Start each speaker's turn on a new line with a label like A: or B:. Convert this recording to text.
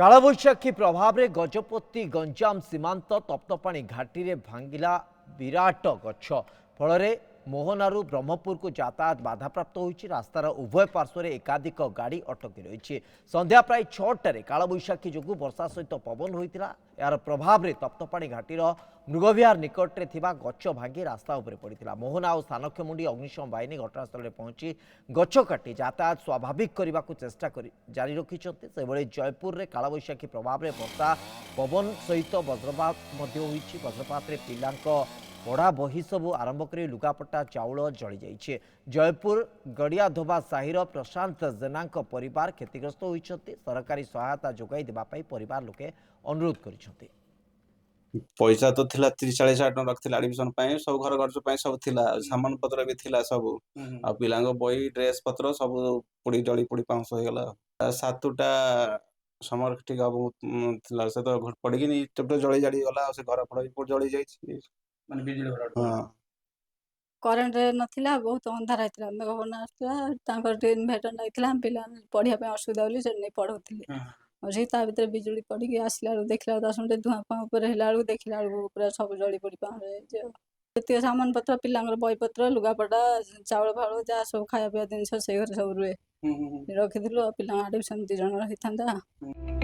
A: कालबैशाखी प्रभाव में गजपति गंजाम सीमांत तप्तपाणी घाटी में भांगिला विराट गछ फल मोहनारू ब्रह्मपुर को यातायात बाधाप्राप्त होती रास्तार उभय पार्श्व में एकाधिक गाड़ी अटकी रही संध्या प्राय 6टार कालबैशाखी जो वर्षा सहित पवन होता यार प्रभाव में तप्तपाणी घाटीर मृगविहार निकटने गछ भांगी रास्ता उपर पड़ा मोहना और सानक्षमुंडी अग्निशम बाहिनी घटनास्थल में पहुंची गछ काटी यातायात स्वाभाविक करने को चेष्टा जारी रखिंट से जयपुर में कालबैशाखी प्रभाव में वर्षा पवन सहित वज्रपात वज्रपात पिला पढ़ा बही सबू आरंभ कर लुगापटा चाउल जली जाइए जयपुर गड़ियाधोबा साहिर प्रशांत जेना परिवार क्षतिग्रस्त होती सरकारी सहायता जोगाई देवाई परिवार लोके अनुरोध कर
B: पैसा तो थिला 30-40 हजार टका रखथिला एडमिशन पाए सब घर खर्च पाए सब थिला सामान पत्र भी थिला सब आ पिलांग बही ड्रेस पत्र सब पुड़ी जड़ी पुड़ी पांस हो गेला सातुटा समर ठीक अब थिला से तो घर पड़ी नहीं टप जड़ी जड़ी गला से घर पड़ जड़ी जाई माने बिजली घर हां
C: करेन्ट नथिला बहुत अंधार आइतला मेघ आसला इनभेटर नहीं पिला पढ़िया असुविधा होली से नहीं पढ़ुली और ता भीतर बिजुली पड़ी आसला देखला 10 मिनट धुआं पाँ ऊपर हेला देखला पूरा सब जड़ी पड़ी पाँ सामान पत्र पिला बही पत्र लुगापटा चाउल फाड़ जहाँ सब खाया पीवा जिन से घर सब रुए रखी पिला आडमिशन 2 जन रही था।